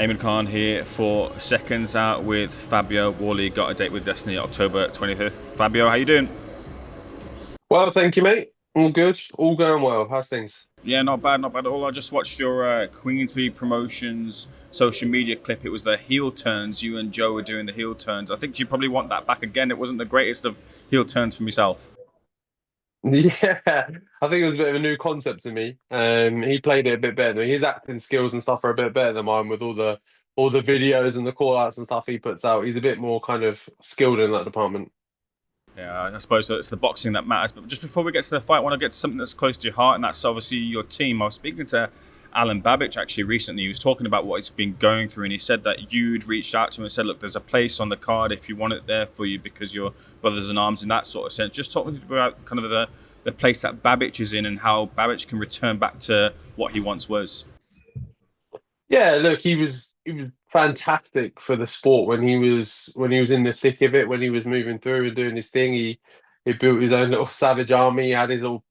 Eamon Khan here for Seconds Out with Fabio Wardley. Got a date with Destiny October 25th. Fabio, how you doing? Well, thank you, mate. All good, all going well. How's things? Yeah, not bad, not bad at all. I just watched your Queensbury Promotions social media clip. It was the heel turns. You and Joe were doing the heel turns. I think you probably want that back again. It wasn't the greatest of heel turns for myself. Yeah, I think it was a bit of a new concept to me. He played it a bit better. His acting skills and stuff are a bit better than mine with all the videos and the call outs and stuff he puts out. He's a bit more kind of skilled in that department. Yeah, I suppose it's the boxing that matters. But just before we get to the fight, I want to get to something that's close to your heart, and that's obviously your team. I was speaking to Alan Babbage actually recently. He was talking about what he's been going through, and he said that you'd reached out to him and said, "Look, there's a place on the card if you want it there for you because you're brothers in arms in that sort of sense." Just talking about kind of the place that Babbage is in and how Babbage can return back to what he once was. Yeah, look, he was fantastic for the sport when he was in the thick of it, when he was moving through and doing his thing. He built his own little savage army. He had his little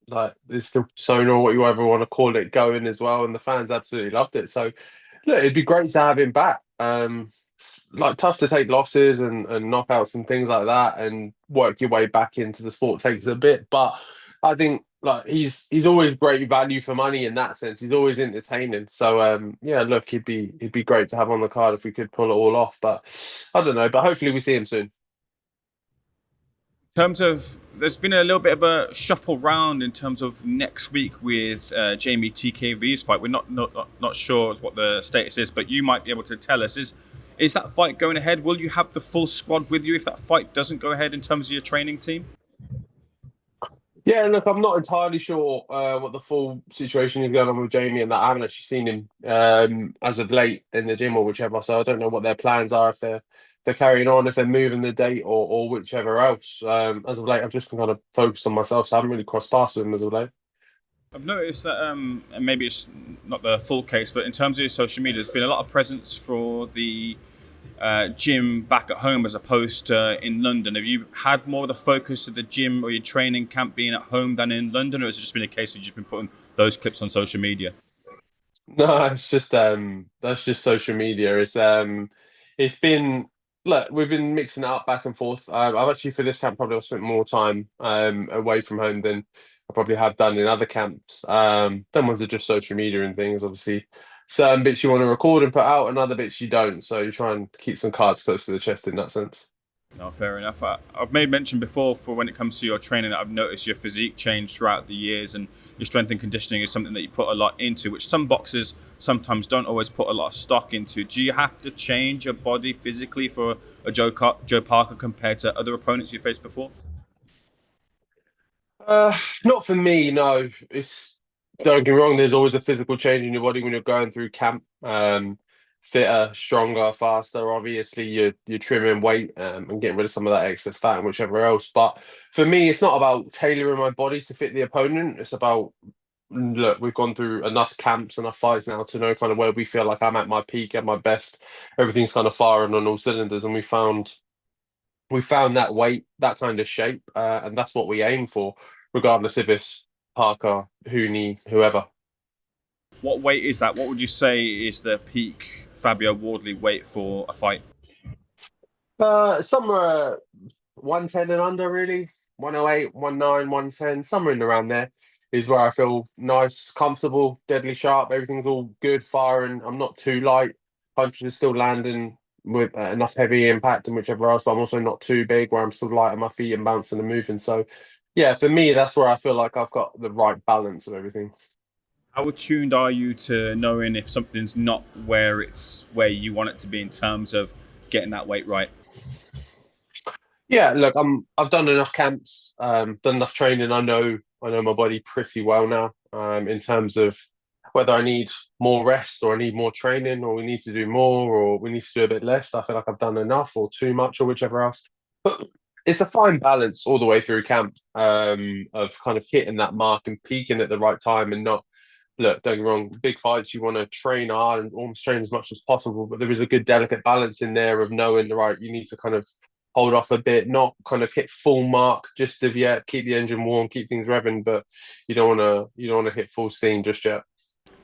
like this little persona or what you ever want to call it going as well, and the fans absolutely loved it. So look, it'd be great to have him back. Like tough to take losses and knockouts and things like that, and work your way back into the sport takes a bit. But I think like he's always great value for money in that sense. He's always entertaining. So yeah, look, he'd be great to have on the card if we could pull it all off. But I don't know. But hopefully we see him soon. In terms of, there's been a little bit of a shuffle round in terms of next week with Jamie TKV's fight. We're not sure what the status is, but you might be able to tell us. Is that fight going ahead? Will you have the full squad with you if that fight doesn't go ahead in terms of your training team? Yeah, look, I'm not entirely sure what the full situation is going on with Jamie and that. I haven't actually seen him as of late in the gym or whichever, so I don't know what their plans are if they're carrying on, if they're moving the date or whichever else. As of late, I've just kind of focused on myself, so I haven't really crossed paths with him as of late. I've noticed that, and maybe it's not the full case, but in terms of your social media, there's been a lot of presence for the gym back at home as opposed to in London. Have you had more of the focus of the gym or your training camp being at home than in London, or has it just been a case of you've just been putting those clips on social media? No, it's just that's just social media. It's been look, we've been mixing it up back and forth. I've actually for this camp probably spent more time away from home than I probably have done in other camps. Them ones are just social media and things. Obviously, certain bits you want to record and put out, and other bits you don't. So you try and keep some cards close to the chest in that sense. No, fair enough. I've made mention before for when it comes to your training that I've noticed your physique change throughout the years, and your strength and conditioning is something that you put a lot into, which some boxers sometimes don't always put a lot of stock into. Do you have to change your body physically for a Joe Parker compared to other opponents you faced before? Not for me, no. It's don't get me wrong. There's always a physical change in your body when you're going through camp. Fitter, stronger, faster. Obviously, you're trimming weight and getting rid of some of that excess fat and whichever else. But for me, it's not about tailoring my body to fit the opponent. It's about look, we've gone through enough camps, enough fights now to know kind of where we feel like I'm at my peak, at my best. Everything's kind of firing on all cylinders, and we found that weight, that kind of shape, and that's what we aim for, regardless if it's Parker, Hooney, whoever. What weight is that? What would you say is the peak Fabio Wardley weight for a fight? Somewhere 110 and under, really. 108, 19, 110, somewhere in around there is where I feel nice, comfortable, deadly sharp. Everything's all good, firing. I'm not too light. Punches are still landing with enough heavy impact and whichever else, but I'm also not too big where I'm still light on my feet and bouncing and moving. So, yeah, for me, that's where I feel like I've got the right balance of everything. How attuned are you to knowing if something's not where you want it to be in terms of getting that weight right? Yeah, look, I've done enough camps, done enough training. I know my body pretty well now, in terms of whether I need more rest or I need more training or we need to do more or we need to do a bit less. I feel like I've done enough or too much or whichever else. But it's a fine balance all the way through camp, of kind of hitting that mark and peaking at the right time and not look, don't get me wrong, big fights, you want to train hard and almost train as much as possible, but there is a good delicate balance in there of knowing, right, you need to kind of hold off a bit, not kind of hit full mark just of yet, keep the engine warm, keep things revving, but you don't want to hit full steam just yet.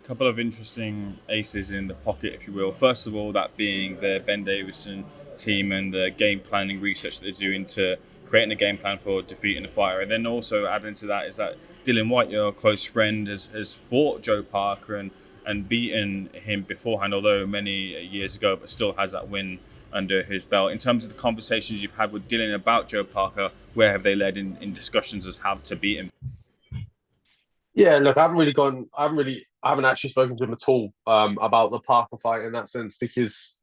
Couple of interesting aces in the pocket, if you will. First of all, that being the Ben Davison team and the game planning research that they're doing to creating a game plan for defeating the fighter. And then also adding to that is that Dylan White, your close friend, has fought Joe Parker and beaten him beforehand, although many years ago, but still has that win under his belt. In terms of the conversations you've had with Dylan about Joe Parker, where have they led in discussions as how to beat him? Yeah, look, I haven't actually spoken to him at all about the Parker fight in that sense because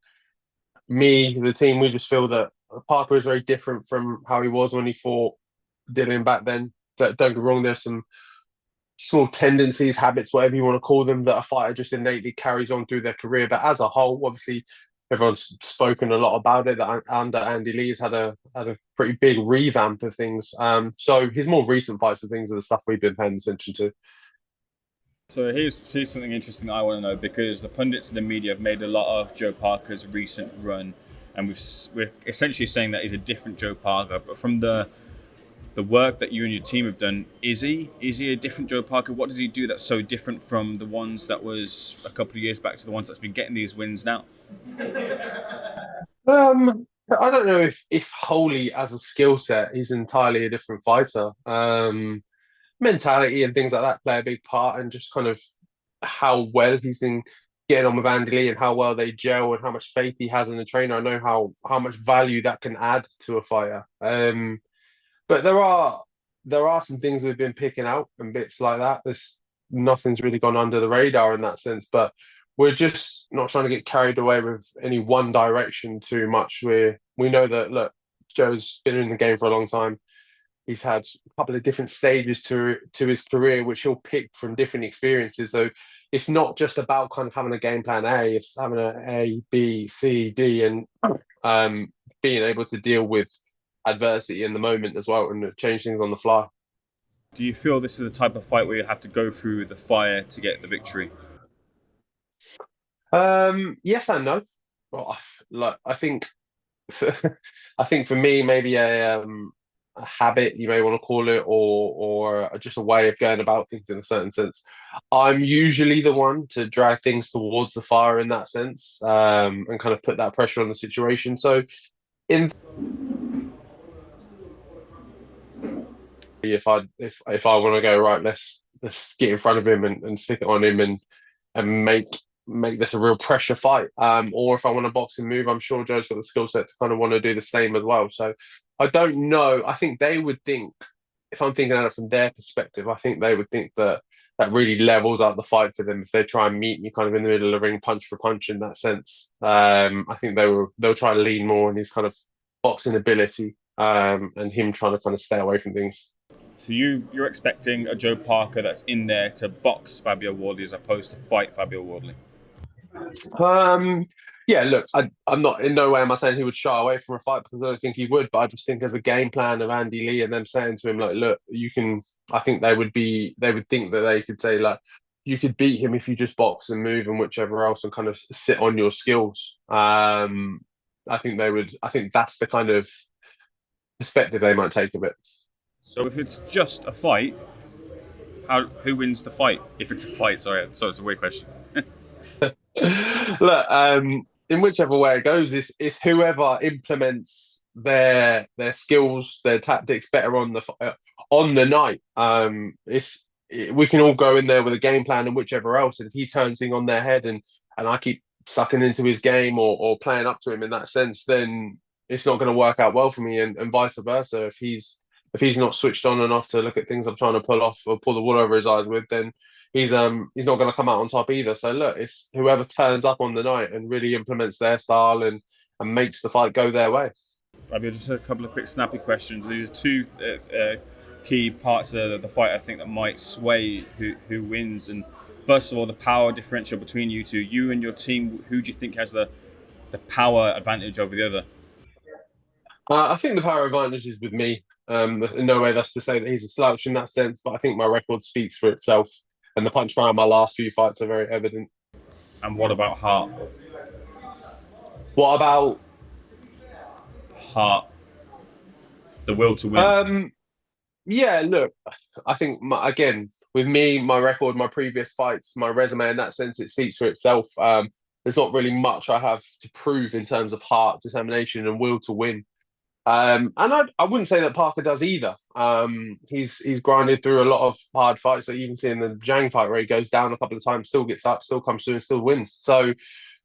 the team, we just feel that Parker is very different from how he was when he fought Dylan back then. Don't get me wrong, there's some small tendencies, habits, whatever you want to call them, that a fighter just innately carries on through their career. But as a whole, obviously, everyone's spoken a lot about it. That under Andy Lee's had a pretty big revamp of things. So his more recent fights and things are the stuff we've been paying attention to. So here's something interesting that I want to know, because the pundits and the media have made a lot of Joe Parker's recent run, and we're essentially saying that he's a different Joe Parker. But from the work that you and your team have done, is he a different Joe Parker? What does he do that's so different from the ones that was a couple of years back to the ones that's been getting these wins now? I don't know if wholly as a skill set he's entirely a different fighter. Mentality and things like that play a big part, and just kind of how well he's been getting on with Andy Lee and how well they gel and how much faith he has in the trainer. I know how much value that can add to a fighter. But there are some things we've been picking out and bits like that. There's nothing's really gone under the radar in that sense, but we're just not trying to get carried away with any one direction too much. We know that, look, Joe's been in the game for a long time. He's had a couple of different stages to his career, which he'll pick from different experiences. So it's not just about kind of having a game plan A. It's having an A, B, C, D, and being able to deal with adversity in the moment as well and change things on the fly. Do you feel this is the type of fight where you have to go through the fire to get the victory? Yes and no. Well, like for, I think for me, maybe a habit you may want to call it, or just a way of going about things in a certain sense. I'm usually the one to drag things towards the fire in that sense, and kind of put that pressure on the situation. So in if I want to go right, let's get in front of him and stick it on him and make this a real pressure fight. Or if I want a boxing move, I'm sure Joe's got the skill set to kind of want to do the same as well. So I don't know. I think they would think, if I'm thinking at it from their perspective, I think they would think that that really levels out the fight for them if they try and meet me kind of in the middle of the ring, punch for punch in that sense. I think they'll try to lean more on his kind of boxing ability, and him trying to kind of stay away from things. So you're expecting a Joe Parker that's in there to box Fabio Wardley as opposed to fight Fabio Wardley? Um, yeah, look, I'm not in no way am I saying he would shy away from a fight because I don't think he would, but I just think as a game plan of Andy Lee and them saying to him like, look, you can. I think they would think that they could say like, you could beat him if you just box and move and whichever else and kind of sit on your skills. I think they would. I think that's the kind of perspective they might take of it. So if it's just a fight, who wins the fight? If it's a fight, sorry, so it's a weird question. Look, in whichever way it goes, it's whoever implements their skills, their tactics better on the night. We can all go in there with a game plan and whichever else, and if he turns thing on their head and I keep sucking into his game or playing up to him in that sense, then it's not going to work out well for me, and vice versa. If he's not switched on enough to look at things I'm trying to pull off or pull the wool over his eyes with, then he's not going to come out on top either. So look, it's whoever turns up on the night and really implements their style and makes the fight go their way. Fabio, just a couple of quick snappy questions. These are two key parts of the fight I think that might sway who wins. And first of all, the power differential between you two. You and your team, who do you think has the power advantage over the other? I think the power advantage is with me. In no way that's to say that he's a slouch in that sense, but I think my record speaks for itself, and the punch power in my last few fights are very evident. And what about heart? What about Heart, the will to win. Yeah, look, I think again with me, my record, my previous fights, my resume in that sense, it speaks for itself. There's not really much I have to prove in terms of heart, determination, and will to win. And I wouldn't say that Parker does either. He's grinded through a lot of hard fights. So you can see in the Zhang fight where he goes down a couple of times, still gets up, still comes through, and still wins. So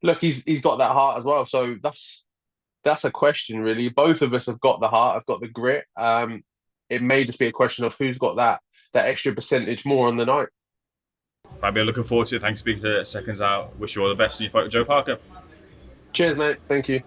look, he's got that heart as well. So that's a question really. Both of us have got the heart, have got the grit. It may just be a question of who's got that extra percentage more on the night. Fabio, looking forward to it. Thanks for speaking to Seconds Out. Wish you all the best in your fight with Joe Parker. Cheers, mate. Thank you.